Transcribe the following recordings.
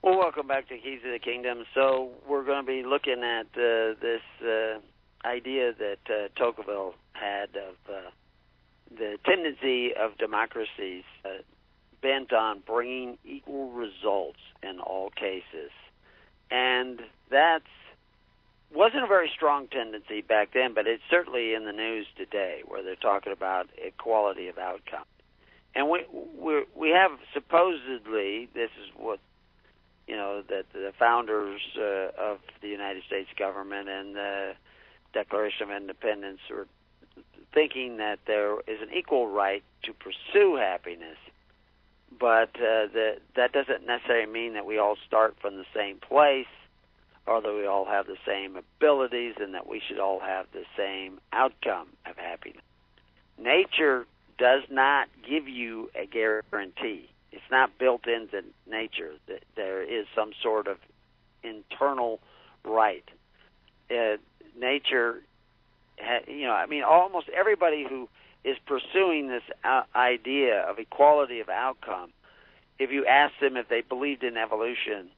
Well, welcome back to Keys of the Kingdom. So we're going to be looking at this idea that Tocqueville had of the tendency of democracies bent on bringing equal results in all cases. And that wasn't a very strong tendency back then, but it's certainly in the news today where they're talking about equality of outcome. And we have supposedly, this is what, that the founders of the United States government and the Declaration of Independence were thinking that there is an equal right to pursue happiness, but that doesn't necessarily mean that we all start from the same place or that we all have the same abilities and that we should all have the same outcome of happiness. Nature does not give you a guarantee. It's not built into nature that there is some sort of internal right. Nature, almost everybody who is pursuing this idea of equality of outcome, if you ask them if they believed in evolution,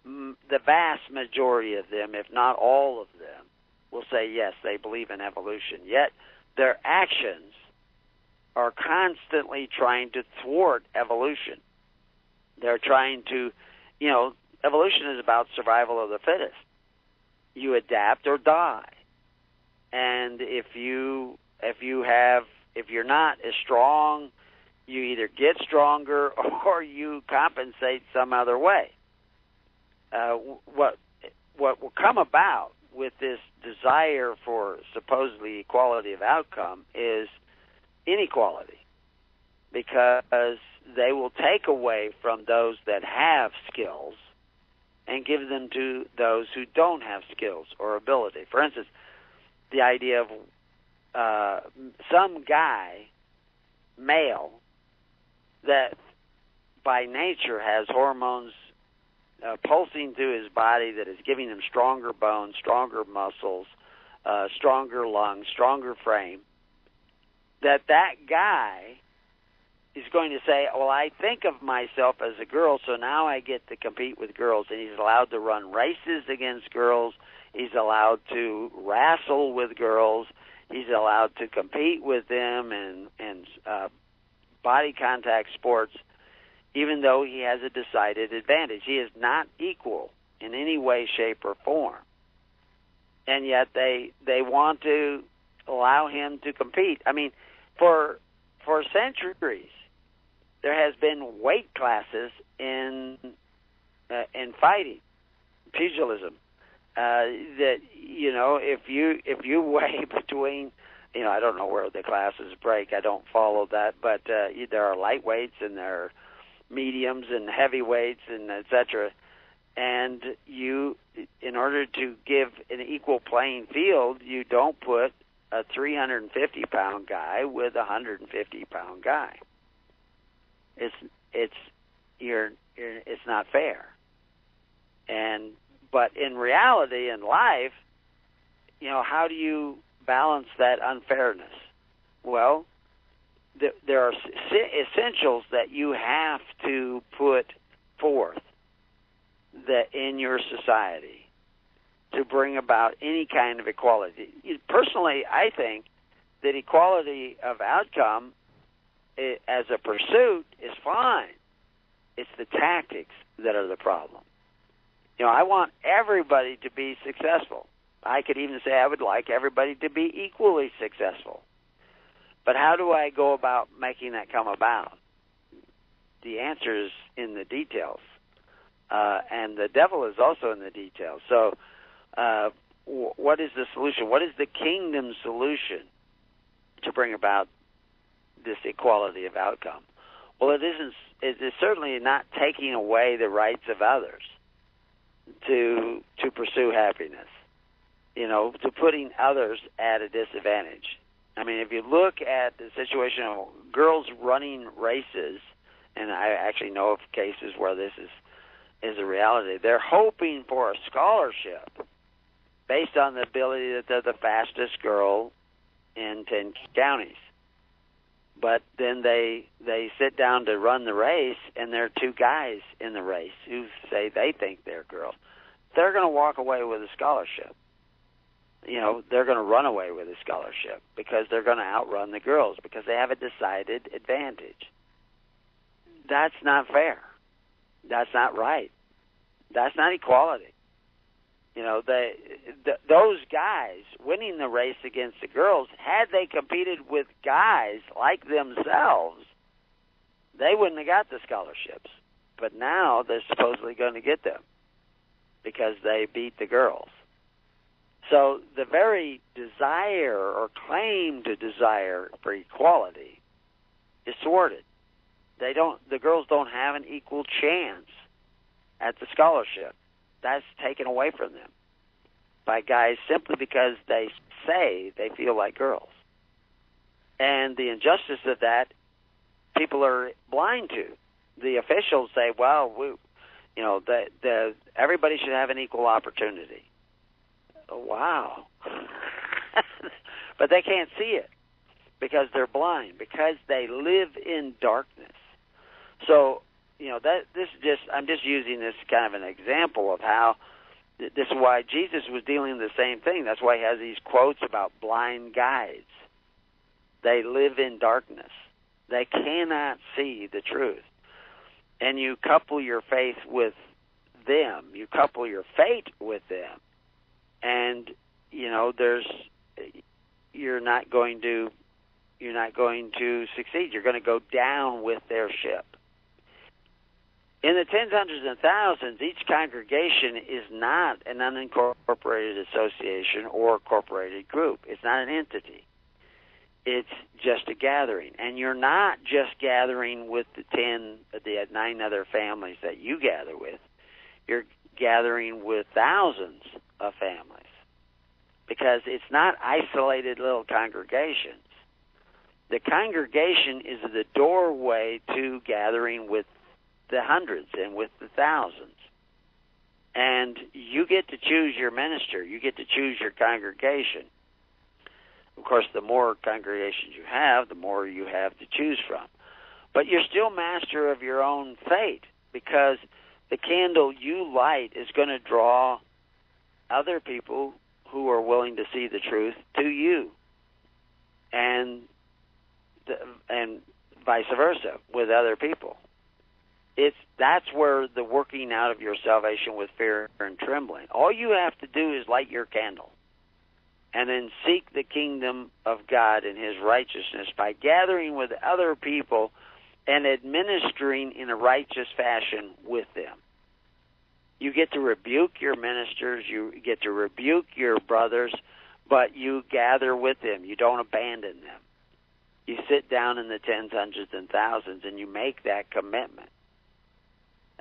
the vast majority of them, if not all of them, will say yes, they believe in evolution. Yet their actions are constantly trying to thwart evolution. They're trying to, evolution is about survival of the fittest. You adapt or die. And if you're not as strong, you either get stronger or you compensate some other way. What will come about with this desire for supposedly equality of outcome is inequality, because they will take away from those that have skills and give them to those who don't have skills or ability. For instance, the idea of some guy, male, that by nature has hormones pulsing through his body that is giving him stronger bones, stronger muscles, stronger lungs, stronger frame, that guy is going to say, well, I think of myself as a girl, so now I get to compete with girls. And he's allowed to run races against girls. He's allowed to wrestle with girls. He's allowed to compete with them in body contact sports, even though he has a decided advantage. He is not equal in any way, shape, or form. And yet they want to allow him to compete. I mean, for centuries, there has been weight classes in fighting, pugilism. That if you weigh between, I don't know where the classes break. I don't follow that, but there are lightweights and there are mediums and heavyweights and etc. And you, in order to give an equal playing field, you don't put a 350-pound guy with a 150-pound guy. It's not fair. But in reality, in life, how do you balance that unfairness? Well, there are essentials that you have to put forth that in your society to bring about any kind of equality. Personally, I think that equality of outcome as a pursuit is fine. It's the tactics that are the problem. I want everybody to be successful. I could even say I would like everybody to be equally successful. But how do I go about making that come about? The answer is in the details. And the devil is also in the details. So what is the solution? What is the kingdom solution to bring about this equality of outcome? Well, it is certainly not taking away the rights of others to pursue happiness, to putting others at a disadvantage. I mean, if you look at the situation of girls running races, and I actually know of cases where this is a reality, they're hoping for a scholarship based on the ability that they're the fastest girl in 10 counties. But then they sit down to run the race, and there are two guys in the race who say they think they're girls. They're going to walk away with a scholarship. They're going to run away with a scholarship because they're going to outrun the girls because they have a decided advantage. That's not fair. That's not right. That's not equality. Those guys winning the race against the girls, had they competed with guys like themselves, they wouldn't have got the scholarships. But now they're supposedly going to get them because they beat the girls. So the very desire or claim to desire for equality is thwarted. The girls don't have an equal chance at the scholarship. That's taken away from them by guys simply because they say they feel like girls. And the injustice of that, people are blind to. The officials say, well, everybody should have an equal opportunity. Oh, wow. But they can't see it because they're blind, because they live in darkness. So, I'm just using this kind of an example of how this is why Jesus was dealing with the same thing. That's why he has these quotes about blind guides. They live in darkness. They cannot see the truth. And you couple your faith with them. You couple your fate with them. And, you're not going to succeed. You're going to go down with their ship. In the tens, hundreds, and thousands, each congregation is not an unincorporated association or corporated group. It's not an entity. It's just a gathering. And you're not just gathering with the 9 other families that you gather with. You're gathering with thousands of families because it's not isolated little congregations. The congregation is the doorway to gathering with the hundreds and with the thousands. And you get to choose your minister. You get to choose your congregation. Of course, the more congregations you have, the more you have to choose from. But you're still master of your own fate because the candle you light is going to draw other people who are willing to see the truth to you. And vice versa with other people. That's where the working out of your salvation with fear and trembling. All you have to do is light your candle and then seek the kingdom of God and his righteousness by gathering with other people and administering in a righteous fashion with them. You get to rebuke your ministers, you get to rebuke your brothers, but you gather with them. You don't abandon them. You sit down in the tens, hundreds, and thousands, and you make that commitment.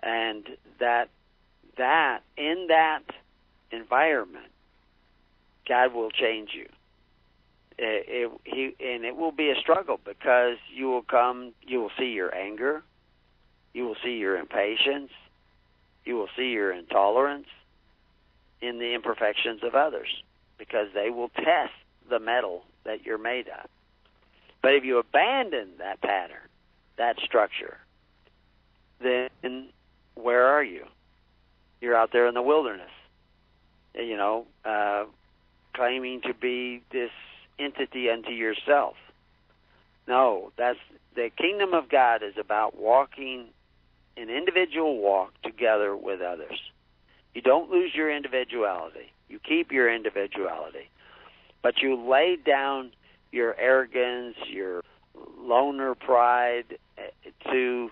And that in that environment, God will change you. It will be a struggle because you will see your anger, you will see your impatience, you will see your intolerance in the imperfections of others because they will test the metal that you're made of. But if you abandon that pattern, that structure, then where are you? You're out there in the wilderness, claiming to be this entity unto yourself. No, that's the kingdom of God is about walking an individual walk together with others. You don't lose your individuality. You keep your individuality. But you lay down your arrogance, your loner pride to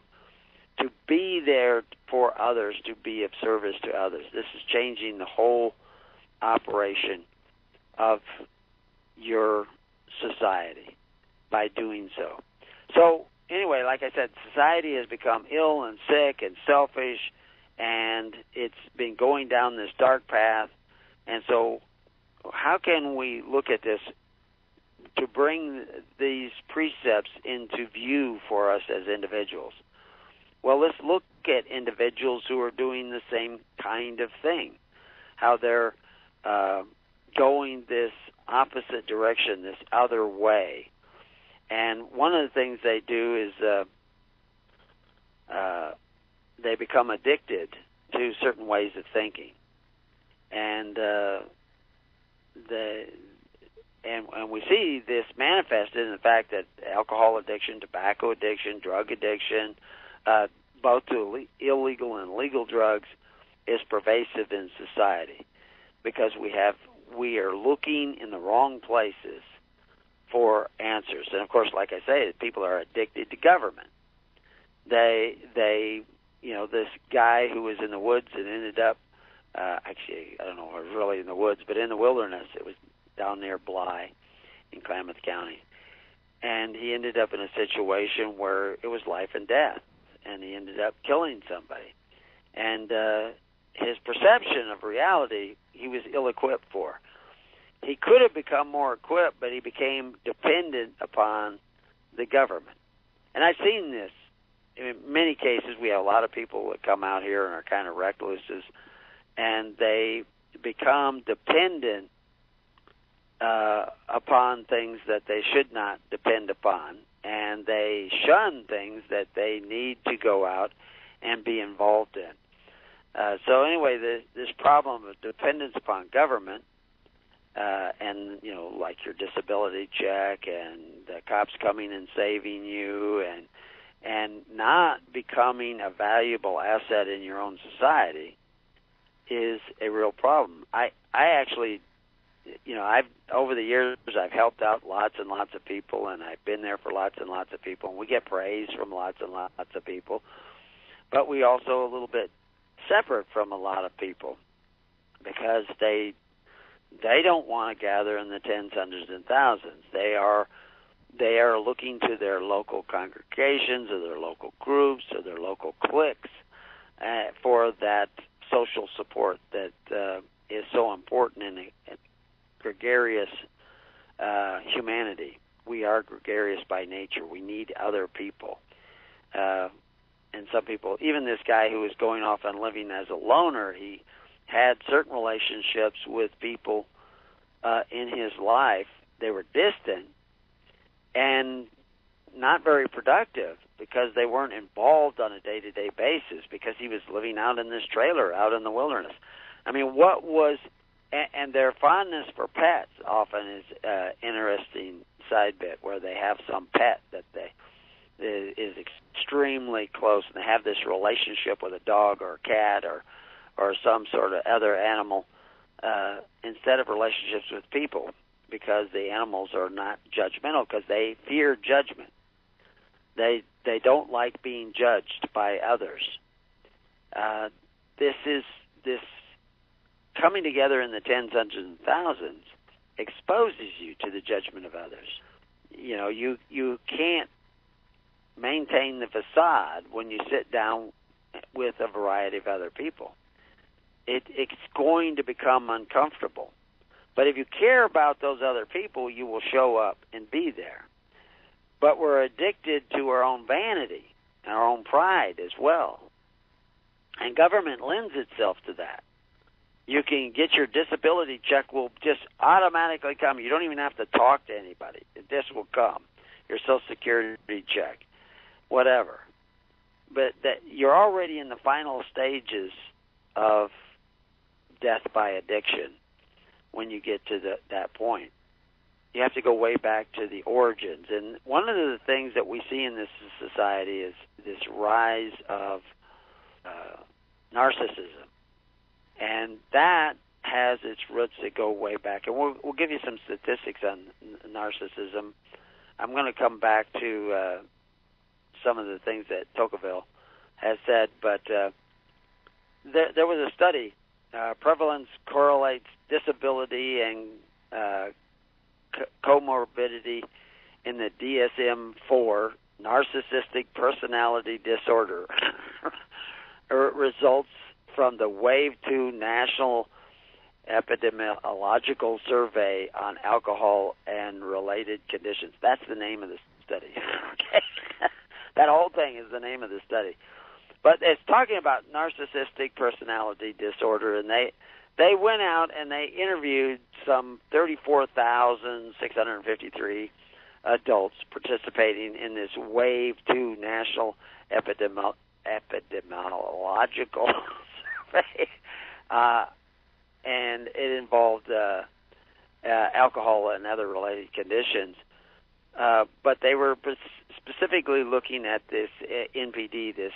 be there for others, to be of service to others. This is changing the whole operation of your society by doing so. So anyway, like I said, society has become ill and sick and selfish, and it's been going down this dark path. And so how can we look at this to bring these precepts into view for us as individuals? Well, let's look at individuals who are doing the same kind of thing, how they're going this opposite direction, this other way. And one of the things they do is they become addicted to certain ways of thinking, and we see this manifested in the fact that alcohol addiction, tobacco addiction, drug addiction, both to illegal and legal drugs, is pervasive in society, because we are looking in the wrong places for answers. And of course, like I say, people are addicted to government. They this guy who was in the woods and ended up, actually, I don't know if it was really in the woods, but in the wilderness. It was down near Bly in Klamath County. And he ended up in a situation where it was life and death, and he ended up killing somebody. And his perception of reality, he was ill-equipped for. He could have become more equipped, but he became dependent upon the government. And I've seen this. In many cases, we have a lot of people that come out here and are kind of recluses, and they become dependent upon things that they should not depend upon, and they shun things that they need to go out and be involved in. So anyway, this problem of dependence upon government, and like your disability check and the cops coming and saving you, and not becoming a valuable asset in your own society, is a real problem. I actually, I've over the years I've helped out lots and lots of people, and I've been there for lots and lots of people, and we get praise from lots and lots of people, but we also a little bit separate from a lot of people, because they don't want to gather in the tens, hundreds, and thousands. They are looking to their local congregations or their local groups or their local cliques for that social support that is so important in a gregarious humanity. We are gregarious by nature. We need other people. And some people, even this guy who was going off and living as a loner, he had certain relationships with people in his life. They were distant and not very productive, because they weren't involved on a day-to-day basis, because he was living out in this trailer out in the wilderness. I mean, and their fondness for pets often is interesting side bit, where they have some pet that is extremely close, and they have this relationship with a dog or a cat or some sort of other animal instead of relationships with people, because the animals are not judgmental, because they fear judgment. They don't like being judged by others. This coming together in the tens, hundreds, and thousands exposes you to the judgment of others. You can't maintain the facade when you sit down with a variety of other people. It's going to become uncomfortable. But if you care about those other people, you will show up and be there. But we're addicted to our own vanity and our own pride as well. And government lends itself to that. You can get your disability check, will just automatically come. You don't even have to talk to anybody. This will come. Your Social Security check, whatever. But that you're already in the final stages of death by addiction when you get to that point. You have to go way back to the origins. And one of the things that we see in this society is this rise of narcissism. And that has its roots that go way back. And we'll give you some statistics on narcissism. I'm going to come back to some of the things that Tocqueville has said, but there was a study. Prevalence correlates disability and comorbidity in the DSM-4, narcissistic personality disorder, results from the Wave 2 National Epidemiological Survey on Alcohol and Related Conditions. That's the name of the study. Okay? That whole thing is the name of the study. But it's talking about narcissistic personality disorder, and they went out and they interviewed some 34,653 adults participating in this Wave 2 National Epidemiological Survey, and it involved alcohol and other related conditions. But they were specifically looking at this NPD, this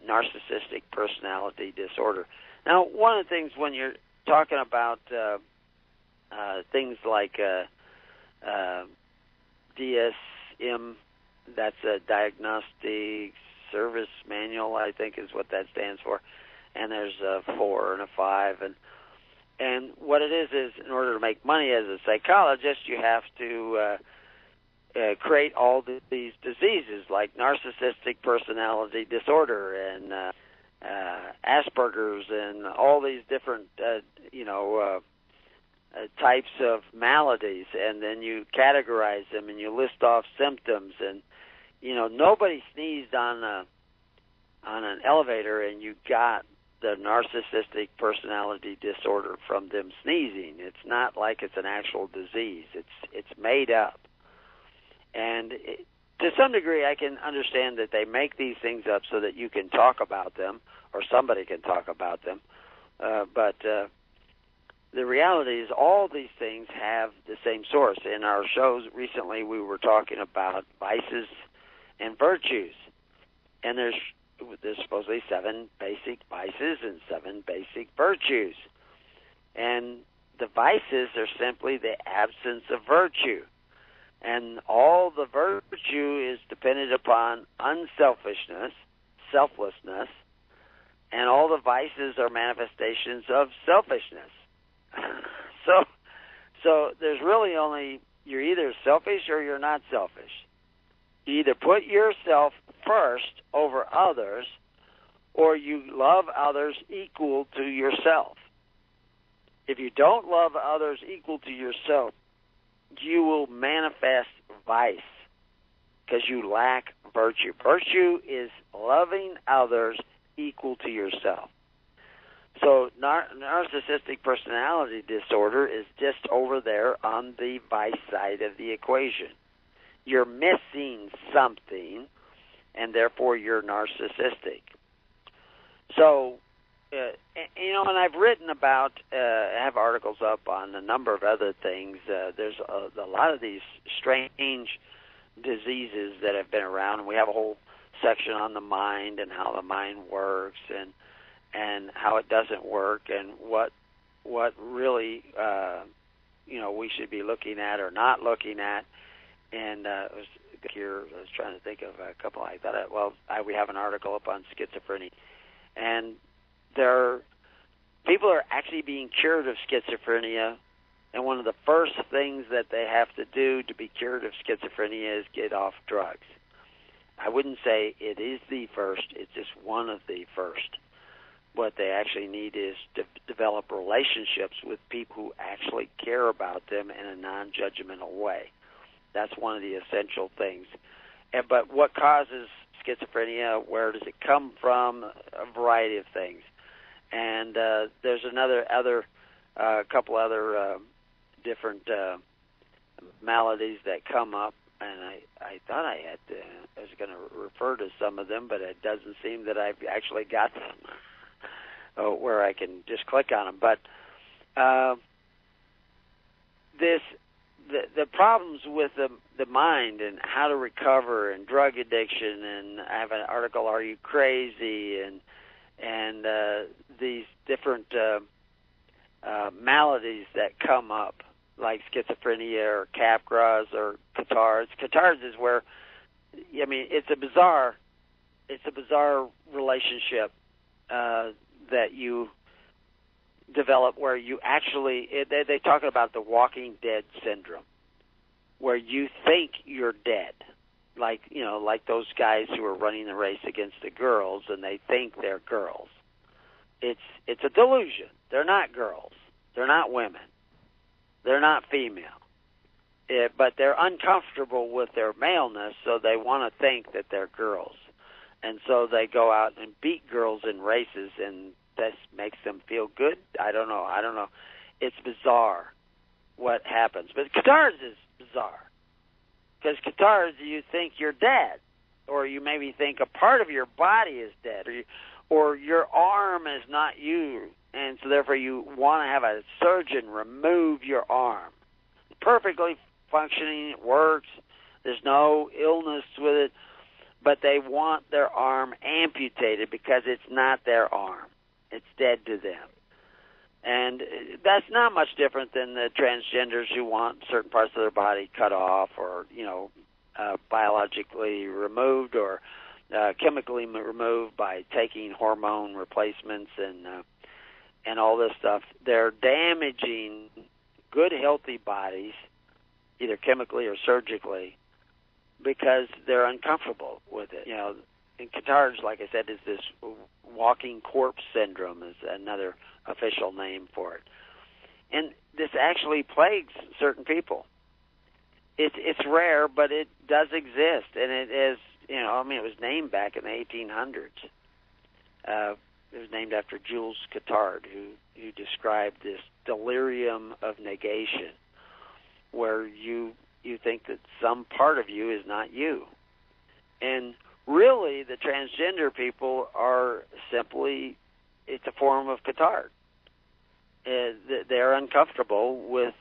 narcissistic personality disorder. Now, one of the things when you're talking about things like DSM, that's a Diagnostic Service Manual, I think is what that stands for, and there's a 4 and a 5, and what it is in order to make money as a psychologist, you have to create all these diseases like narcissistic personality disorder and Asperger's and all these different, types of maladies, and then you categorize them and you list off symptoms. And nobody sneezed on an elevator and you got the narcissistic personality disorder from them sneezing. It's not like it's an actual disease. It's made up. And to some degree, I can understand that they make these things up so that you can talk about them or somebody can talk about them. But the reality is all these things have the same source. In our shows recently, we were talking about vices and virtues. And there's supposedly 7 basic vices and 7 basic virtues. And the vices are simply the absence of virtue. And all the virtue is dependent upon unselfishness, selflessness, and all the vices are manifestations of selfishness. So there's really only, you're either selfish or you're not selfish. You either put yourself first over others, or you love others equal to yourself. If you don't love others equal to yourself, you will manifest vice because you lack virtue. Virtue is loving others equal to yourself. So narcissistic personality disorder is just over there on the vice side of the equation. You're missing something, and therefore you're narcissistic. So, and I've written about, I have articles up on a number of other things. There's a lot of these strange diseases that have been around, and we have a whole section on the mind and how the mind works and how it doesn't work and what really we should be looking at or not looking at. And I was trying to think of a couple. I thought, we have an article up on schizophrenia, and people are actually being cured of schizophrenia, and one of the first things that they have to do to be cured of schizophrenia is get off drugs. I wouldn't say it is the first, it's just one of the first. What they actually need is to develop relationships with people who actually care about them in a non-judgmental way. That's one of the essential things. But what causes schizophrenia? Where does it come from? A variety of things. And there's a couple other different maladies that come up. And I thought I was going to refer to some of them, but it doesn't seem that I've actually got them where I can just click on them. But the problems with the mind and how to recover and drug addiction, and I have an article, Are You Crazy? And these different maladies that come up, like schizophrenia or Capgras or catarrhs. Catarrhs is where, it's a bizarre relationship that you develop where you actually, they talk about the Walking Dead syndrome, where you think you're dead, like those guys who are running the race against the girls and they think they're girls. It's a delusion. They're not girls. They're not women. They're not female. But they're uncomfortable with their maleness, so they want to think that they're girls. And so they go out and beat girls in races, and this makes them feel good. I don't know. It's bizarre what happens. But catarrhs is bizarre. Because catarrhs, you think you're dead, or you maybe think a part of your body is dead, or your arm is not you, and so therefore you want to have a surgeon remove your arm. Perfectly functioning, it works, there's no illness with it, but they want their arm amputated because it's not their arm. It's dead to them. And that's not much different than the transgenders who want certain parts of their body cut off, or, biologically removed, or chemically removed by taking hormone replacements and all this stuff. They're damaging good, healthy bodies, either chemically or surgically, because they're uncomfortable with it. And catarrhs, like I said, is this walking corpse syndrome, is another official name for it. And this actually plagues certain people. It's rare, but it does exist, and it is, it was named back in the 1800s. It was named after Jules Catard, who described this delirium of negation, where you think that some part of you is not you. And really, the transgender people are simply, it's a form of Catard. They're uncomfortable with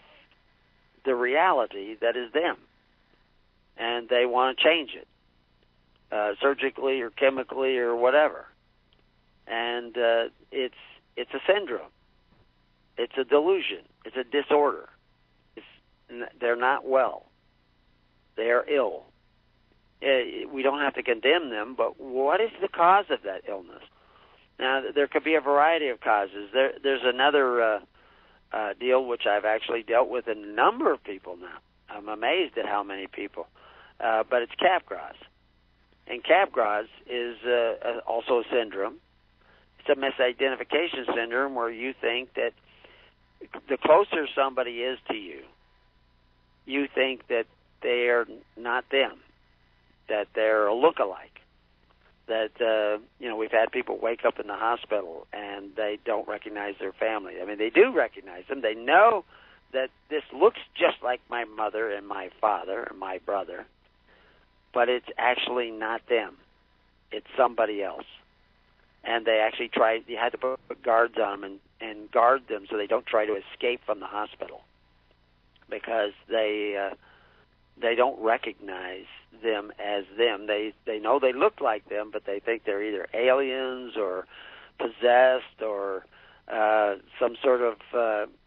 the reality that is them, and they want to change it, surgically or chemically or whatever. And it's a syndrome. It's a delusion. It's a disorder. They're not well. They are ill. We don't have to condemn them, but what is the cause of that illness? Now, there could be a variety of causes. There's another deal which I've actually dealt with a number of people now. I'm amazed at how many people. But it's Capgras. And Capgras is also a syndrome. It's a misidentification syndrome where you think that the closer somebody is to you, you think that they are not them, that they're a look-alike, that, we've had people wake up in the hospital and they don't recognize their family. I mean, they do recognize them. They know that this looks just like my mother and my father and my brother, but it's actually not them. It's somebody else. And they actually you had to put guards on them and guard them so they don't try to escape from the hospital, because they don't recognize them as them. They know they look like them, but they think they're either aliens or possessed or some sort of,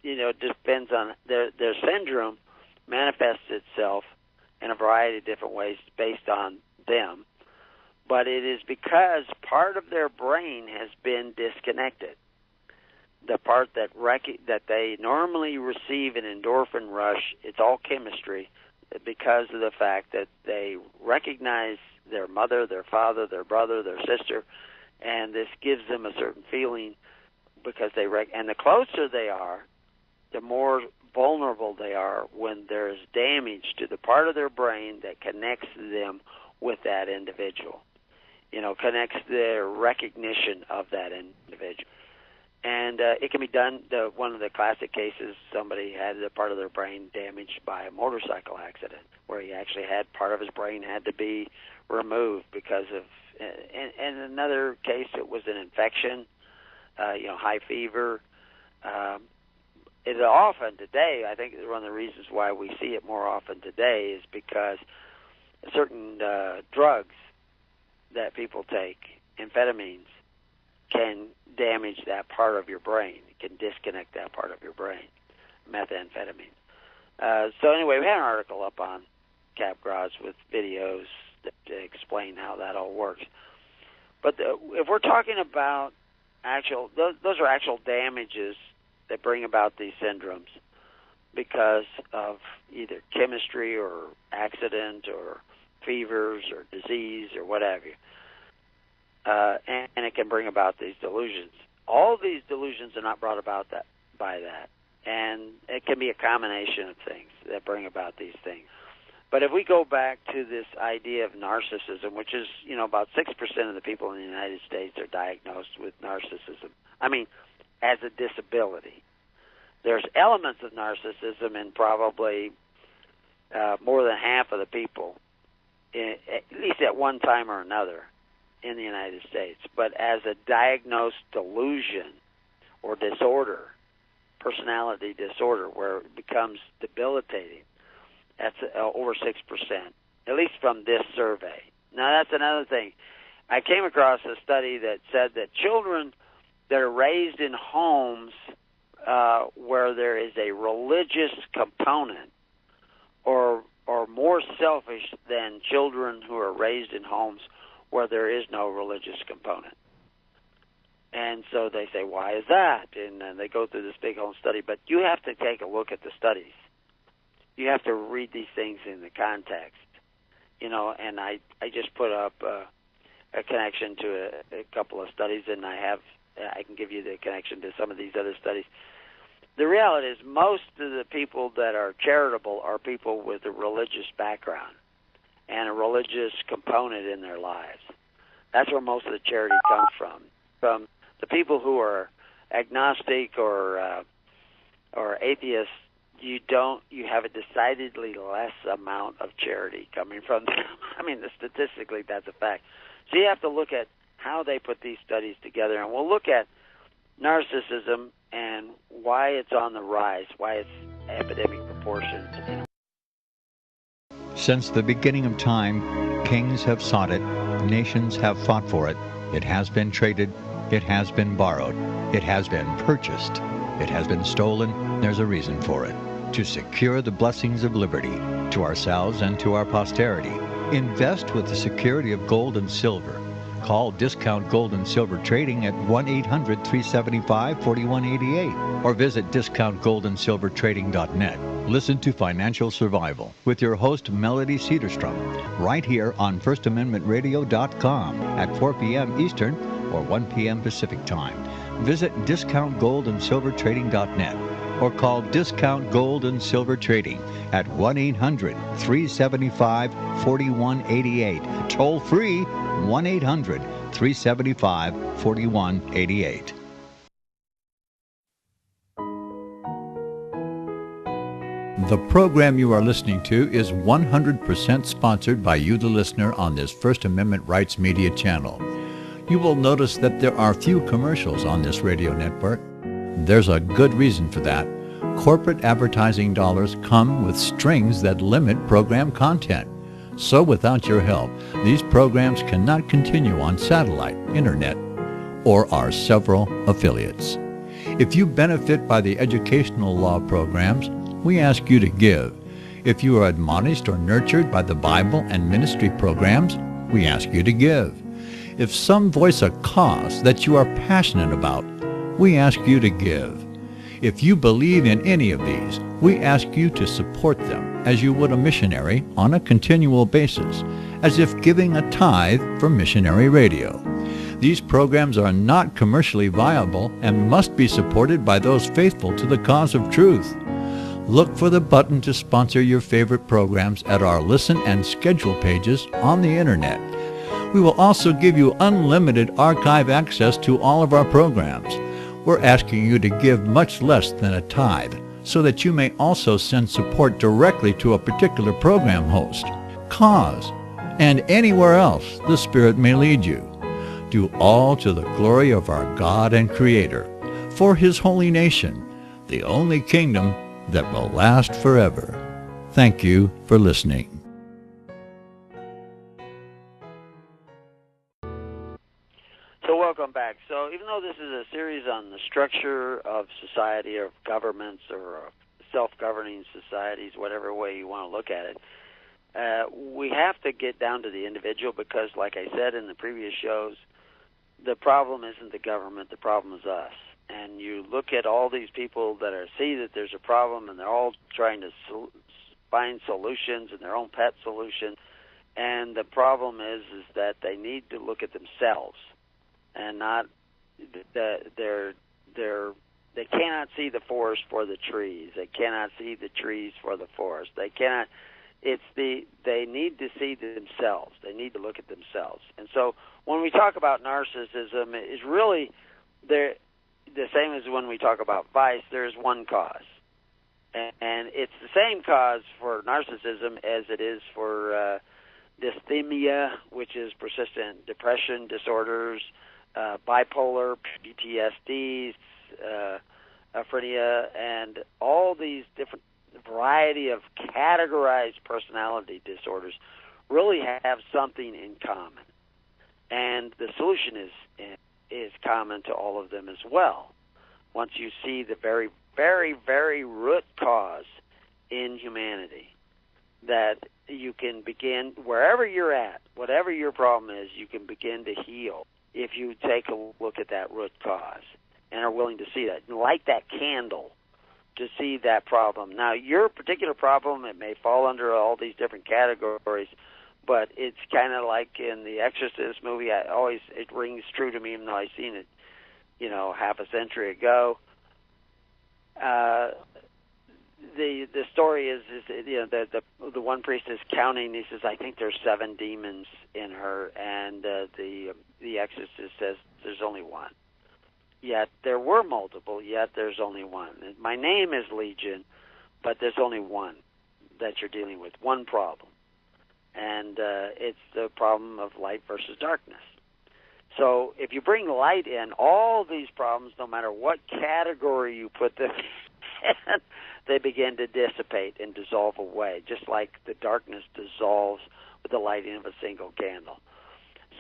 it depends on their syndrome manifests itself in a variety of different ways based on them. But it is because part of their brain has been disconnected. The part that they normally receive an endorphin rush, it's all chemistry, because of the fact that they recognize their mother, their father, their brother, their sister, and this gives them a certain feeling because and the closer they are, the more vulnerable they are when there's damage to the part of their brain that connects them with that individual. Connects their recognition of that individual. And it can be done. One of the classic cases, somebody had a part of their brain damaged by a motorcycle accident, where he actually had part of his brain had to be removed because of. And another case, it was an infection, high fever. It often today, I think one of the reasons why we see it more often today is because certain drugs that people take, amphetamines, can damage that part of your brain. It can disconnect that part of your brain, methamphetamine. So anyway, we had an article up on Capgras with videos that explain how that all works. But if we're talking about those are actual damages that bring about these syndromes because of either chemistry or accident or fevers or disease or what have you. And it can bring about these delusions. All these delusions are not brought about by that. And it can be a combination of things that bring about these things. But if we go back to this idea of narcissism, which is, about 6% of the people in the United States are diagnosed with narcissism. I mean, as a disability. There's elements of narcissism in probably more than half of the people, at least at one time or another, in the United States. But as a diagnosed delusion or disorder, personality disorder, where it becomes debilitating, that's over 6%, at least from this survey. Now, that's another thing. I came across a study that said that children that are raised in homes where there is a religious component or more selfish than children who are raised in homes where there is no religious component. And so they say, why is that? And they go through this big whole study. But you have to take a look at the studies. You have to read these things in the context. And I just put up a connection to a couple of studies, and I can give you the connection to some of these other studies. The reality is most of the people that are charitable are people with a religious background and a religious component in their lives. That's where most of the charity comes from. From the people who are agnostic or atheists, you have a decidedly less amount of charity coming from them. I mean, statistically, that's a fact. So you have to look at how they put these studies together, and we'll look at narcissism and why it's on the rise, why it's epidemic proportions. Since the beginning of time, kings have sought it, nations have fought for it. It has been traded, it has been borrowed, it has been purchased, it has been stolen. There's a reason for it. To secure the blessings of liberty to ourselves and to our posterity, invest with the security of gold and silver. Call Discount Gold and Silver Trading at 1-800-375-4188 or visit discountgoldandsilvertrading.net. Listen to Financial Survival with your host, Melody Cedarstrom, right here on FirstAmendmentRadio.com at 4 p.m. Eastern or 1 p.m. Pacific Time. Visit discountgoldandsilvertrading.net or call Discount Gold and Silver Trading at 1-800-375-4188. Toll free, 1-800-375-4188. The program you are listening to is 100% sponsored by you, the listener, on this First Amendment Rights Media channel. You will notice that there are few commercials on this radio network. There's a good reason for that. Corporate advertising dollars come with strings that limit program content. So without your help, these programs cannot continue on satellite, internet, or our several affiliates. If you benefit by the educational law programs, we ask you to give. If you are admonished or nurtured by the Bible and ministry programs, we ask you to give. If some voice a cause that you are passionate about, we ask you to give. If you believe in any of these, we ask you to support them as you would a missionary on a continual basis, as if giving a tithe for missionary radio. These programs are not commercially viable and must be supported by those faithful to the cause of truth. Look for the button to sponsor your favorite programs at our listen and schedule pages on the internet. We will also give you unlimited archive access to all of our programs. We're asking you to give much less than a tithe so that you may also send support directly to a particular program host, cause, and anywhere else the Spirit may lead you. Do all to the glory of our God and Creator, for His holy nation, the only kingdom that will last forever. Thank you for listening. So welcome back. So even though this is a series on the structure of society or governments or self-governing societies, whatever way you want to look at it, we have to get down to the individual because, like I said in the previous shows, the problem isn't the government, the problem is us. And you look at all these people that see that there's a problem and they're all trying to find solutions and their own pet solution. And the problem is that they need to look at themselves. And not they cannot see the forest for the trees. They cannot see the trees for the forest. They cannot. They need to see themselves. They need to look at themselves. And so when we talk about narcissism, it's really the same as when we talk about vice. There is one cause. And it's the same cause for narcissism as it is for dysthymia, which is persistent depression disorders, bipolar, PTSD, schizophrenia, and all these different variety of categorized personality disorders really have something in common. And the solution is common to all of them as well. Once you see the very, very, very root cause in humanity, that you can begin, wherever you're at, whatever your problem is, you can begin to heal if you take a look at that root cause and are willing to see that. And light that candle to see that problem. Now, your particular problem, it may fall under all these different categories, but it's kind of like in the Exorcist movie. It rings true to me, even though I've seen it, half a century ago. The story is the one priest is counting. He says, "I think there's 7 demons in her," and the exorcist says, "There's only one." Yet there were multiple. Yet there's only one. My name is Legion, but there's only one that you're dealing with. One problem. And it's the problem of light versus darkness. So if you bring light in, all these problems, no matter what category you put them in, they begin to dissipate and dissolve away, just like the darkness dissolves with the lighting of a single candle.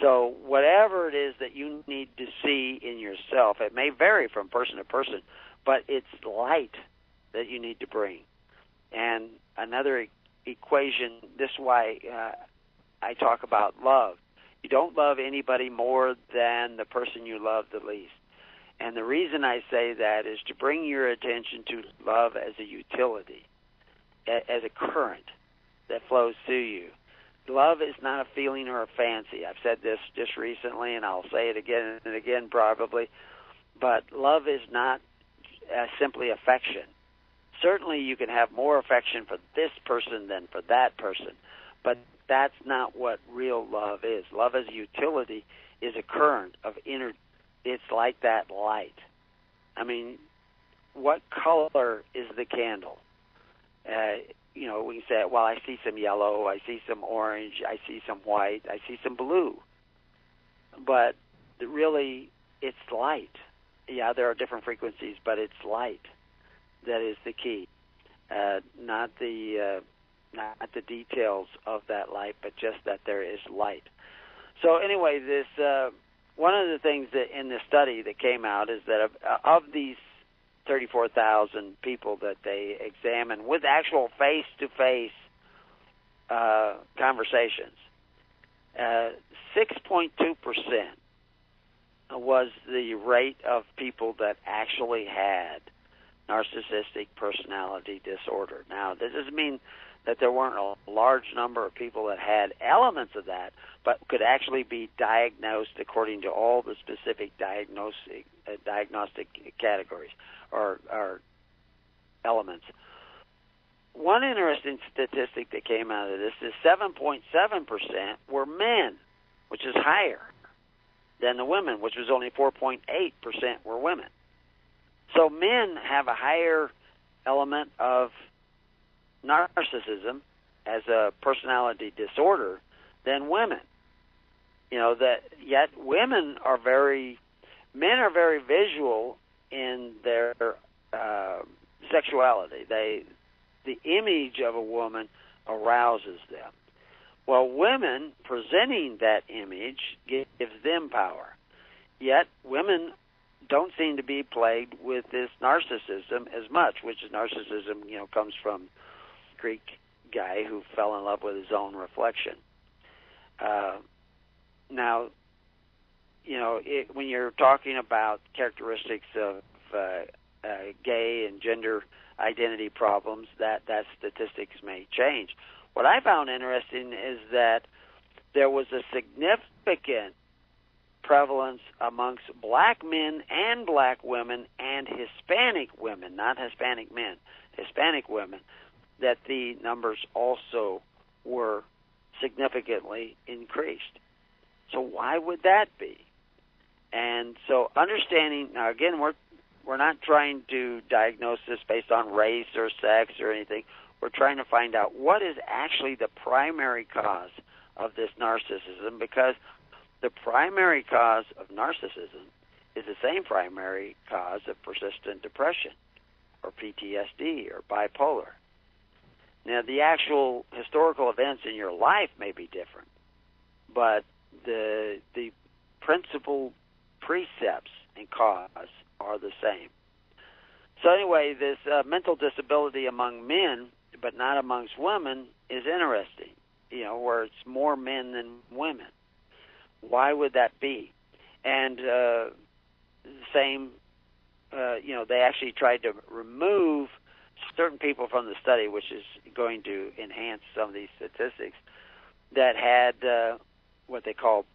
So whatever it is that you need to see in yourself, it may vary from person to person, but it's light that you need to bring. And another equation, this is why I talk about love. You don't love anybody more than the person you love the least. And the reason I say that is to bring your attention to love as a utility, as a current that flows through you. Love is not a feeling or a fancy. I've said this just recently, and I'll say it again and again probably, but love is not simply affection. Certainly you can have more affection for this person than for that person, but that's not what real love is. Love as a utility is a current of inner. It's like that light. I mean, what color is the candle? We can say, well, I see some yellow, I see some orange, I see some white, I see some blue. But really, it's light. Yeah, there are different frequencies, but it's light that is the key. Not the details of that light, but just that there is light. So anyway, this one of the things that in the study that came out is that of these 34,000 people that they examined with actual face-to-face conversations, 6.2% was the rate of people that actually had narcissistic personality disorder. Now, this doesn't mean that there weren't a large number of people that had elements of that, but could actually be diagnosed according to all the specific diagnostic categories or elements. One interesting statistic that came out of this is 7.7% were men, which is higher than the women, which was only 4.8% were women. So men have a higher element of narcissism as a personality disorder than women. Yet men are very visual in their sexuality. The image of a woman arouses them. Well, women presenting that image gives them power. Yet women don't seem to be plagued with this narcissism as much, which is narcissism, comes from Greek guy who fell in love with his own reflection. Now, when you're talking about characteristics of gay and gender identity problems, that statistics may change. What I found interesting is that there was a significant prevalence amongst black men and black women and Hispanic women, not Hispanic men, Hispanic women, that the numbers also were significantly increased. So why would that be? And so understanding, now again, we're not trying to diagnose this based on race or sex or anything. We're trying to find out what is actually the primary cause of this narcissism, because the primary cause of narcissism is the same primary cause of persistent depression or PTSD or bipolar. Now, the actual historical events in your life may be different, but the principal precepts and cause are the same. So anyway, this mental disability among men, but not amongst women, is interesting, where it's more men than women. Why would that be? And they actually tried to remove certain people from the study, which is going to enhance some of these statistics, that had what they call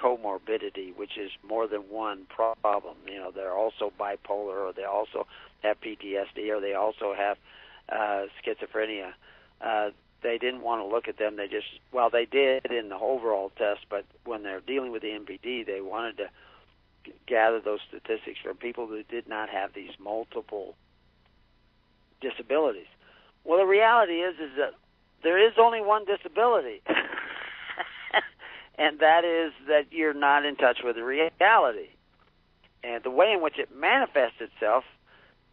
comorbidity, which is more than one problem. They're also bipolar, or they also have PTSD, or they also have schizophrenia. They didn't want to look at them. They did in the overall test, but when they're dealing with the MPD, they wanted to gather those statistics from people who did not have these multiple disabilities. Well, the reality is that there is only one disability, and that is that you're not in touch with the reality. And the way in which it manifests itself,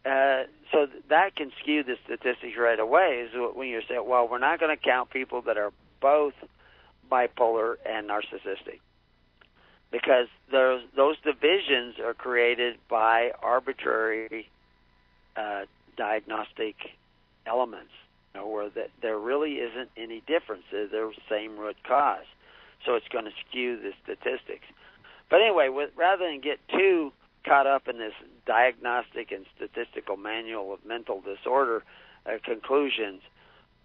so that can skew the statistics right away, is when you say, well, we're not going to count people that are both bipolar and narcissistic, because those divisions are created by arbitrary diagnostic elements, where there really isn't any difference. They're the same root cause. So it's going to skew the statistics. But anyway, rather than get too caught up in this diagnostic and statistical manual of mental disorder conclusions,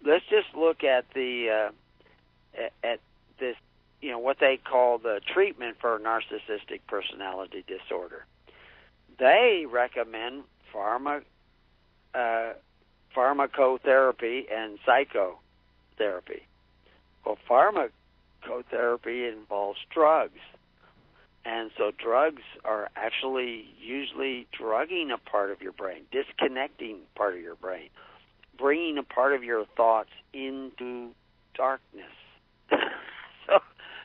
let's just look at at this, what they call the treatment for narcissistic personality disorder. They recommend pharmacotherapy and psychotherapy. Well, pharmacotherapy involves drugs. And so drugs are actually usually drugging a part of your brain, disconnecting part of your brain, bringing a part of your thoughts into darkness. So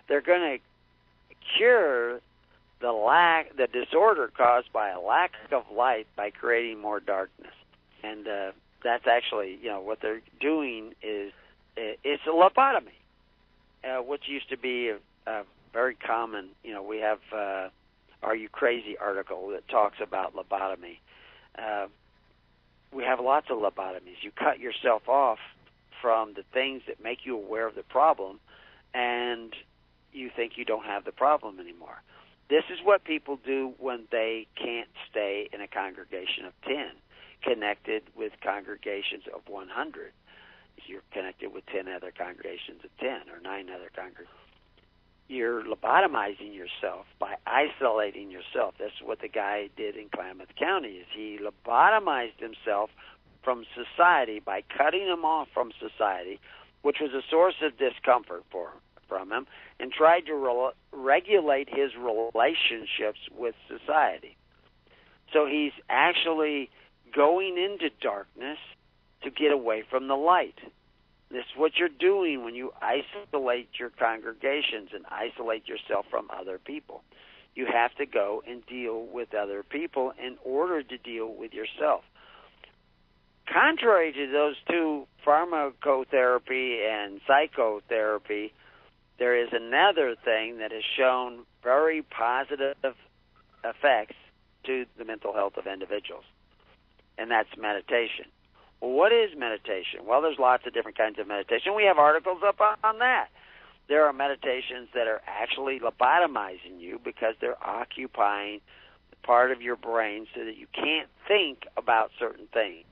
they're going to cure the disorder caused by a lack of light by creating more darkness. And that's actually, what they're doing is it's a lobotomy, which used to be a very common, we have Are You Crazy article that talks about lobotomy. We have lots of lobotomies. You cut yourself off from the things that make you aware of the problem, and you think you don't have the problem anymore. This is what people do when they can't stay in a congregation of 10, connected with congregations of 100. You're connected with 10 other congregations of 10 or 9 other congregations. You're lobotomizing yourself by isolating yourself. That's what the guy did in Klamath County. Is he lobotomized himself from society by cutting him off from society, which was a source of discomfort from him, and tried to regulate his relationships with society. So he's actually going into darkness to get away from the light. This is what you're doing when you isolate your congregations and isolate yourself from other people. You have to go and deal with other people in order to deal with yourself. Contrary to those two, pharmacotherapy and psychotherapy, there is another thing that has shown very positive effects to the mental health of individuals, and that's meditation. Well, what is meditation? Well, there's lots of different kinds of meditation. We have articles up on that. There are meditations that are actually lobotomizing you because they're occupying part of your brain so that you can't think about certain things.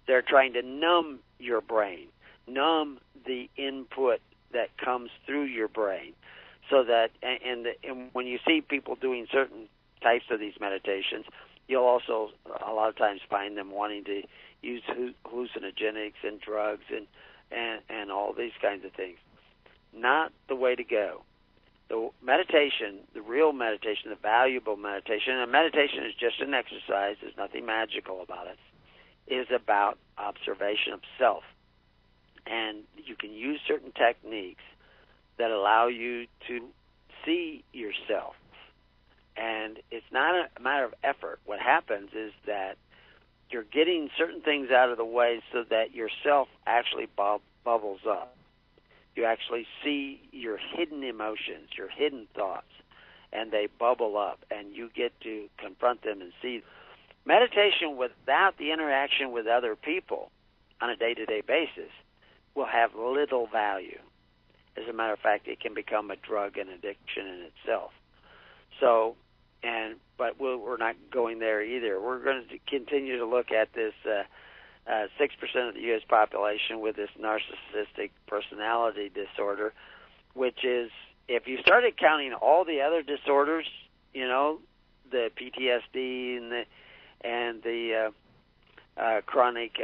They're trying to numb your brain, numb the input that comes through your brain, so that and when you see people doing certain types of these meditations, you'll also a lot of times find them wanting to use hallucinogenics and drugs and all these kinds of things. Not the way to go. the meditation, the real meditation, the valuable meditation, and meditation is just an exercise, there's nothing magical about it, is about observation of self. And you can use certain techniques that allow you to see yourself. And it's not a matter of effort. What happens is that you're getting certain things out of the way so that yourself actually bubbles up. You actually see your hidden emotions, your hidden thoughts, and they bubble up, and you get to confront them and see. Meditation without the interaction with other people on a day-to-day basis will have little value. As a matter of fact, it can become a drug and addiction in itself. So, but we're not going there either. We're going to continue to look at this 6% of the U.S. population with this narcissistic personality disorder, which is, if you started counting all the other disorders, the PTSD and the chronic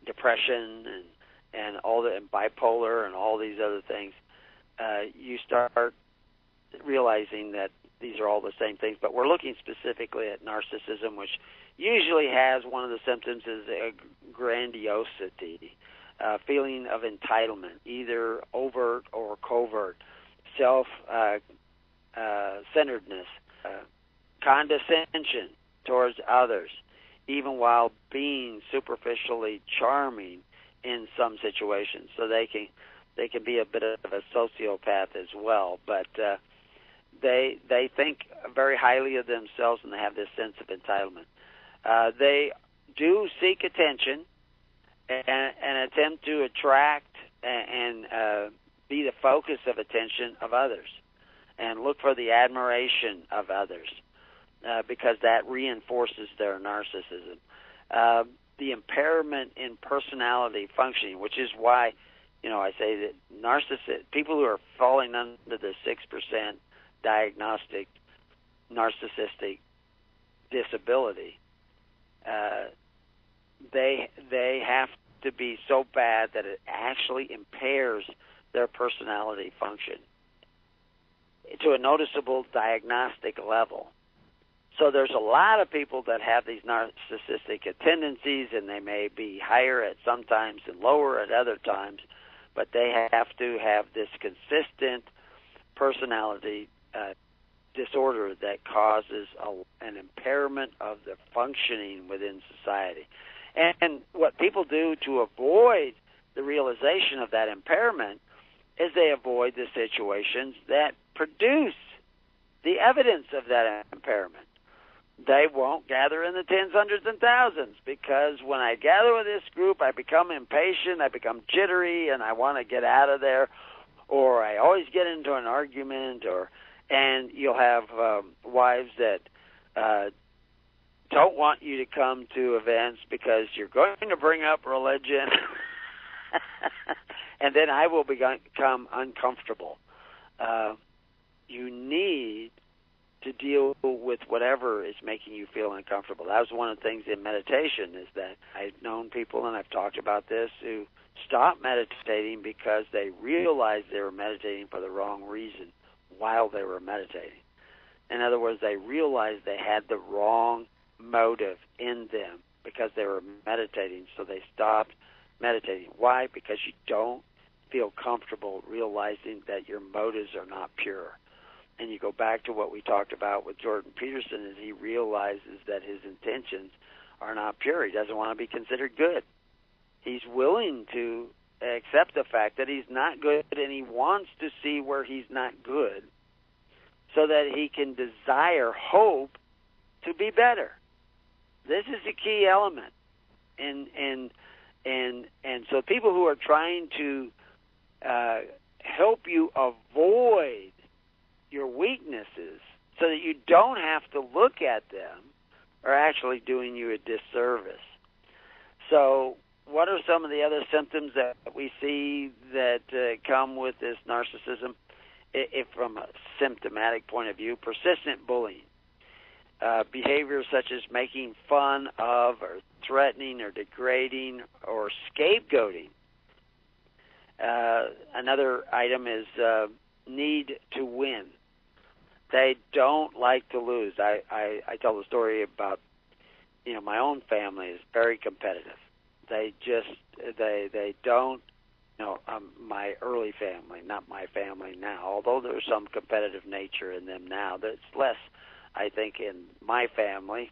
depression and all and bipolar and all these other things, you start realizing that these are all the same things. But we're looking specifically at narcissism, which usually has one of the symptoms is a grandiosity, feeling of entitlement, either overt or covert, self-centeredness, condescension towards others, even while being superficially charming in some situations. So they can be a bit of a sociopath as well, but they think very highly of themselves, and they have this sense of entitlement. They do seek attention and attempt to attract and be the focus of attention of others, and look for the admiration of others, because that reinforces their narcissism. The impairment in personality functioning, which is why, I say that people who are falling under the 6% diagnostic narcissistic disability, they have to be so bad that it actually impairs their personality function to a noticeable diagnostic level. So there's a lot of people that have these narcissistic tendencies, and they may be higher at some times and lower at other times, but they have to have this consistent personality disorder that causes an impairment of the functioning within society. And what people do to avoid the realization of that impairment is they avoid the situations that produce the evidence of that impairment. They won't gather in the tens, hundreds, and thousands, because when I gather with this group, I become impatient, I become jittery, and I want to get out of there, or I always get into an argument, and you'll have wives that don't want you to come to events because you're going to bring up religion, and then I will become uncomfortable. You need to deal with whatever is making you feel uncomfortable. That was one of the things in meditation, is that I've known people, and I've talked about this, who stopped meditating because they realized they were meditating for the wrong reason while they were meditating. In other words, they realized they had the wrong motive in them because they were meditating, so they stopped meditating. Why? Because you don't feel comfortable realizing that your motives are not pure. And you go back to what we talked about with Jordan Peterson, is he realizes that his intentions are not pure. He doesn't want to be considered good. He's willing to accept the fact that he's not good, and he wants to see where he's not good so that he can desire hope to be better. This is a key element. And so people who are trying to help you avoid your weaknesses so that you don't have to look at them are actually doing you a disservice. So what are some of the other symptoms that we see that come with this narcissism? If from a symptomatic point of view, persistent bullying, behaviors such as making fun of or threatening or degrading or scapegoating. Another item is need to win. They don't like to lose. I tell the story about, my own family is very competitive. They don't, my early family, not my family now, although there's some competitive nature in them now. There's less, I think, in my family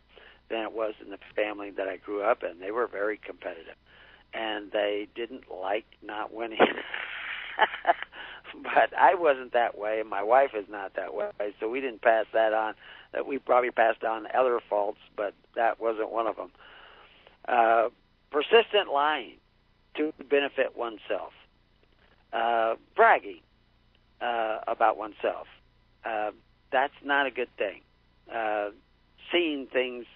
than it was in the family that I grew up in. They were very competitive, and they didn't like not winning. But I wasn't that way, and my wife is not that way, so we didn't pass that on. That we probably passed on other faults, but that wasn't one of them. Persistent lying to benefit oneself. Bragging about oneself. That's not a good thing. Seeing things,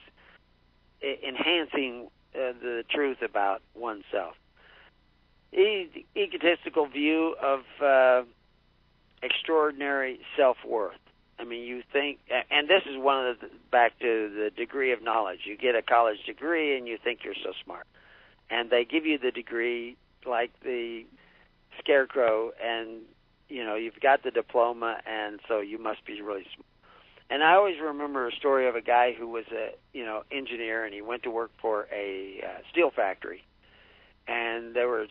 enhancing the truth about oneself. Egotistical view of extraordinary self-worth. I mean, you think, and this is one of back to the degree of knowledge. You get a college degree and you think you're so smart. And they give you the degree like the scarecrow, and, you've got the diploma, and so you must be really smart. And I always remember a story of a guy who was a, engineer, and he went to work for a steel factory. And there were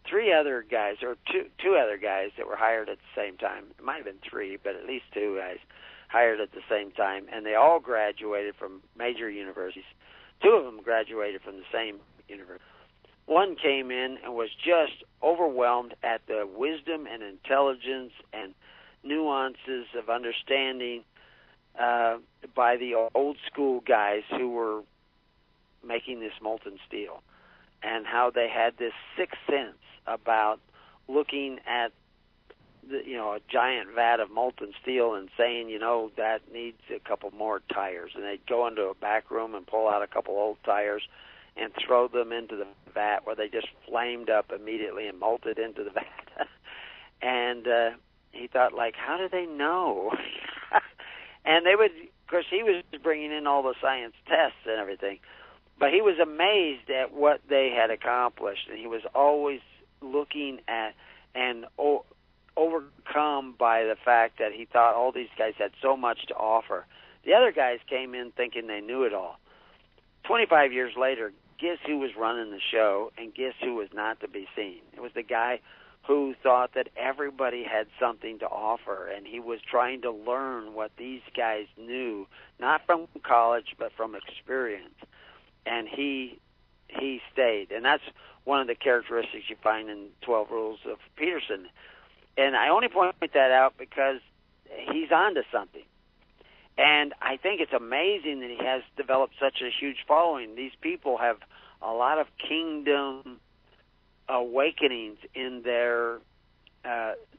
three other guys, or two other guys that were hired at the same time. It might have been three, but at least two guys hired at the same time. And they all graduated from major universities. Two of them graduated from the same university. One came in and was just overwhelmed at the wisdom and intelligence and nuances of understanding by the old school guys who were making this molten steel, and how they had this sixth sense about looking at a giant vat of molten steel and saying, that needs a couple more tires. And they'd go into a back room and pull out a couple old tires and throw them into the vat, where they just flamed up immediately and melted into the vat. And he thought, how do they know? And they would, of course, he was bringing in all the science tests and everything, but he was amazed at what they had accomplished, and he was always looking at and overcome by the fact that he thought all these guys had so much to offer. The other guys came in thinking they knew it all. 25 years later, guess who was running the show, and guess who was not to be seen? It was the guy who thought that everybody had something to offer, and he was trying to learn what these guys knew, not from college, but from experience. And he stayed. And that's one of the characteristics you find in 12 Rules of Peterson. And I only point that out because he's onto something. And I think it's amazing that he has developed such a huge following. These people have a lot of kingdom awakenings in their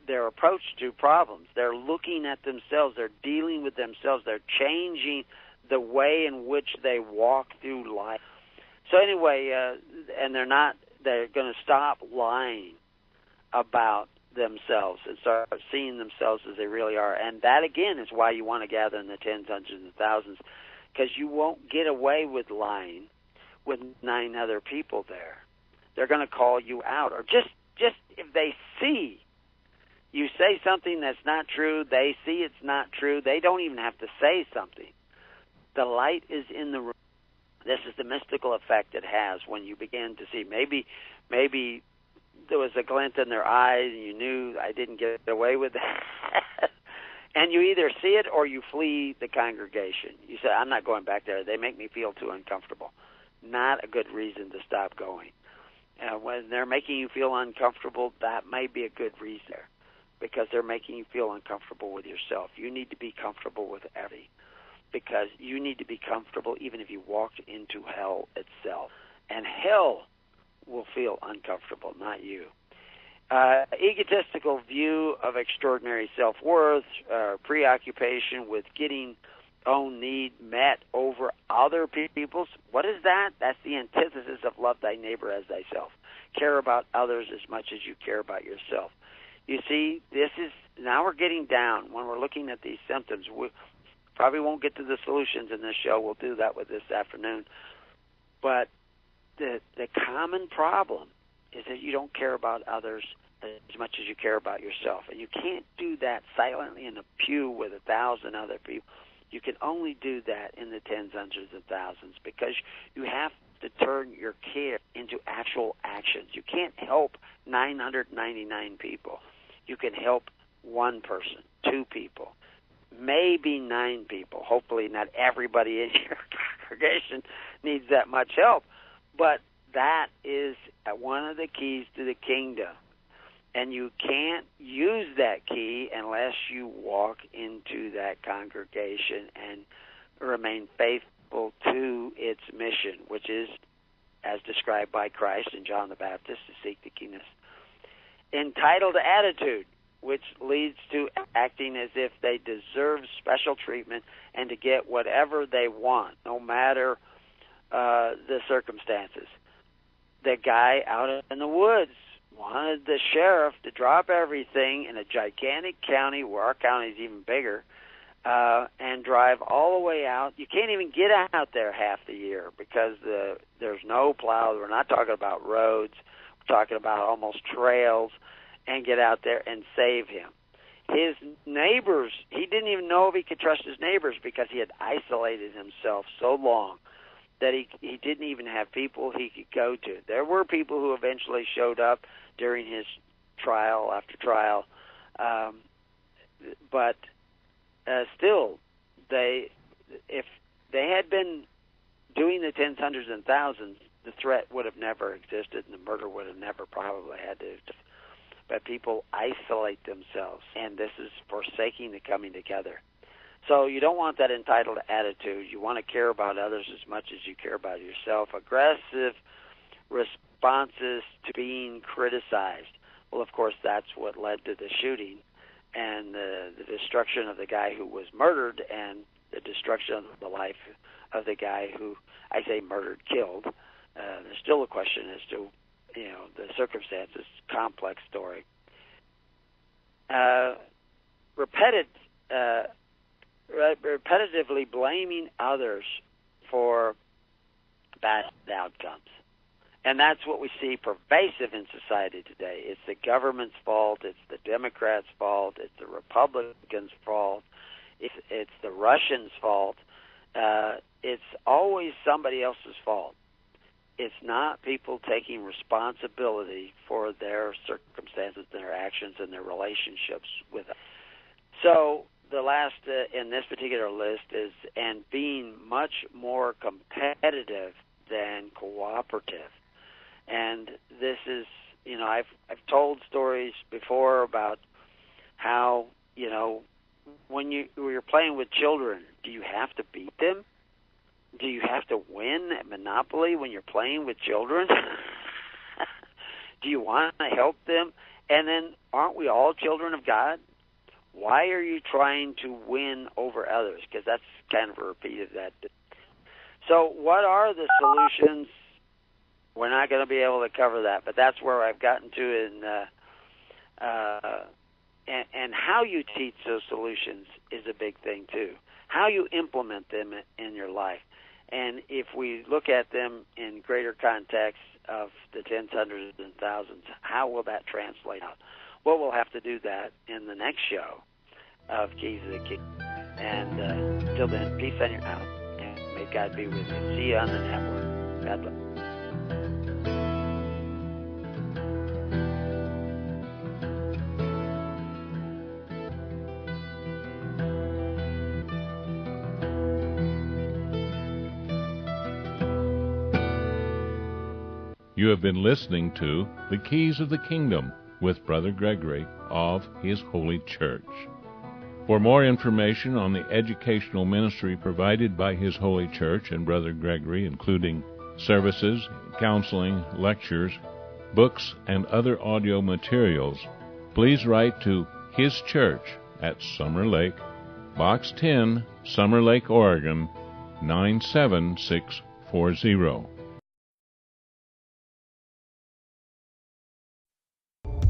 approach to problems. They're looking at themselves. They're dealing with themselves. They're changing the way in which they walk through life. So anyway, and they're going to stop lying about themselves and start seeing themselves as they really are. And that, again, is why you want to gather in the tens, hundreds, and thousands, because you won't get away with lying with 9 other people there. They're going to call you out. Or just if they see you say something that's not true, they see it's not true, they don't even have to say something. The light is in the room. This is the mystical effect it has when you begin to see. Maybe there was a glint in their eyes and you knew I didn't get away with that. And you either see it or you flee the congregation. You say, I'm not going back there. They make me feel too uncomfortable. Not a good reason to stop going. When they're making you feel uncomfortable, that may be a good reason, because they're making you feel uncomfortable with yourself. You need to be comfortable with everything, because you need to be comfortable even if you walked into hell itself. And hell will feel uncomfortable, not you. Egotistical view of extraordinary self-worth, preoccupation with getting own need met over other people's. What is that? That's the antithesis of love thy neighbor as thyself. Care about others as much as you care about yourself. You see, now we're getting down when we're looking at these symptoms. We probably won't get to the solutions in this show. We'll do that with this afternoon. But the common problem is that you don't care about others as much as you care about yourself. And you can't do that silently in a pew with 1,000 other people. You can only do that in the tens, hundreds, and thousands, because you have to turn your care into actual actions. You can't help 999 people. You can help one person, 2 people, maybe 9 people. Hopefully not everybody in your congregation needs that much help. But that is one of the keys to the kingdom. And you can't use that key unless you walk into that congregation and remain faithful to its mission, which is, as described by Christ and John the Baptist, to seek the kingdom. Entitled attitude, which leads to acting as if they deserve special treatment and to get whatever they want, no matter the circumstances. The guy out in the woods wanted the sheriff to drop everything in a gigantic county, where our county is even bigger, and drive all the way out. You can't even get out there half the year because there's no plow. We're not talking about roads. We're talking about almost trails, and get out there and save him. His neighbors, he didn't even know if he could trust his neighbors because he had isolated himself so long that he didn't even have people he could go to. There were people who eventually showed up during his trial after trial, but still, if they had been doing the tens, hundreds, and thousands, the threat would have never existed, and the murder would have never probably had to. But people isolate themselves, and this is forsaking the coming together. So you don't want that entitled attitude. You want to care about others as much as you care about yourself. Aggressive responses to being criticized. Well, of course, that's what led to the shooting and the destruction of the guy who was murdered and the destruction of the life of the guy who, I say murdered, killed. There's still a question as to, the circumstances, complex story. Repetitively blaming others for bad outcomes. And that's what we see pervasive in society today. It's the government's fault. It's the Democrats' fault. It's the Republicans' fault. It's the Russians' fault. It's always somebody else's fault. It's not people taking responsibility for their circumstances, their actions, and their relationships with us. So the last in this particular list is, and being much more competitive than cooperative. And this is, I've told stories before about how, when you're playing with children, do you have to beat them? Do you have to win at Monopoly when you're playing with children? Do you want to help them? And then, aren't we all children of God? Why are you trying to win over others? Because that's kind of a repeat of that. So what are the solutions? We're not going to be able to cover that, but that's where I've gotten to and how you teach those solutions is a big thing, too. How you implement them in your life. And if we look at them in greater context of the tens, hundreds, and thousands, how will that translate out? Well, we'll have to do that in the next show of Keys of the Kingdom. And until then, peace on your house, and may God be with you. See you on the network. God bless. You have been listening to The Keys of the Kingdom with Brother Gregory of His Holy Church. For more information on the educational ministry provided by His Holy Church and Brother Gregory, including services, counseling, lectures, books, and other audio materials, please write to His Church at Summer Lake, Box 10, Summer Lake, Oregon, 97640.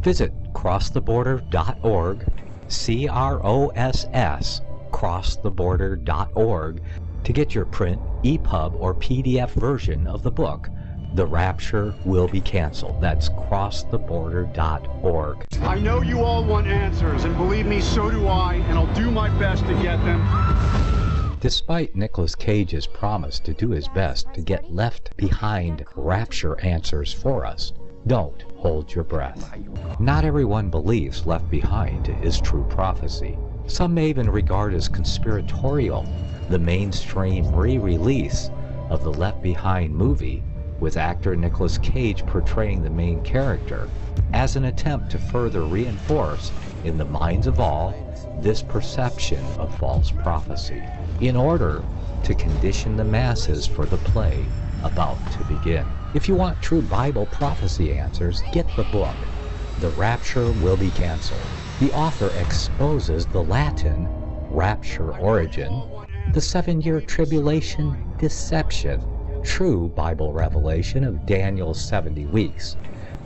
Visit crosstheborder.org, CROSS, crosstheborder.org, to get your print, EPUB, or PDF version of the book, The rapture will be canceled. That's crosstheborder.org. I know you all want answers, and believe me, so do I, and I'll do my best to get them. Despite Nicolas Cage's promise to do his best to get left behind rapture answers for us, don't hold your breath. Not everyone believes Left Behind is true prophecy. Some may even regard as conspiratorial the mainstream re-release of the Left Behind movie with actor Nicolas Cage portraying the main character as an attempt to further reinforce in the minds of all this perception of false prophecy in order to condition the masses for the play about to begin. If you want true Bible prophecy answers, get the book, The Rapture Will Be Canceled. The author exposes the Latin rapture origin, the 7-year tribulation deception, true Bible revelation of Daniel's 70 weeks,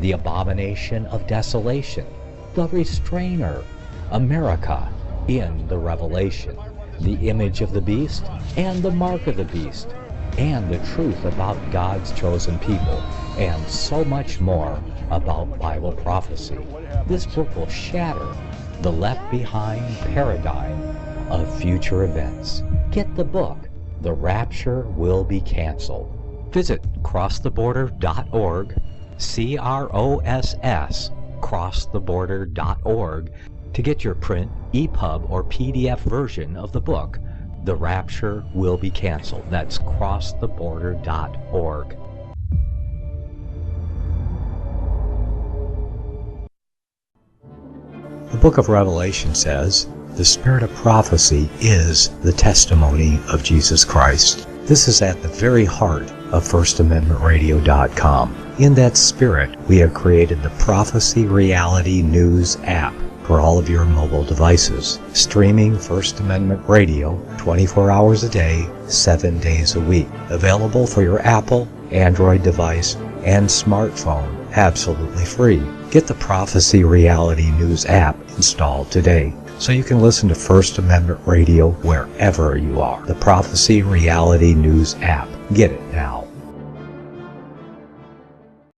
the abomination of desolation, the restrainer, America in the Revelation, the image of the beast and the mark of the beast, and the truth about God's chosen people, and so much more about Bible prophecy. This book will shatter the Left Behind paradigm of future events. Get the book, The Rapture Will Be Canceled. Visit crosstheborder.org, CROSS, crosstheborder.org, to get your print, EPUB, or PDF version of the book, The Rapture Will Be Canceled. That's crosstheborder.org. The book of Revelation says, the spirit of prophecy is the testimony of Jesus Christ. This is at the very heart of FirstAmendmentRadio.com. In that spirit, we have created the Prophecy Reality News app for all of your mobile devices, streaming First Amendment Radio 24 hours a day, 7 days a week. Available for your Apple, Android device, and smartphone, absolutely free. Get the Prophecy Reality News app installed today so you can listen to First Amendment Radio wherever you are. The Prophecy Reality News app. Get it now.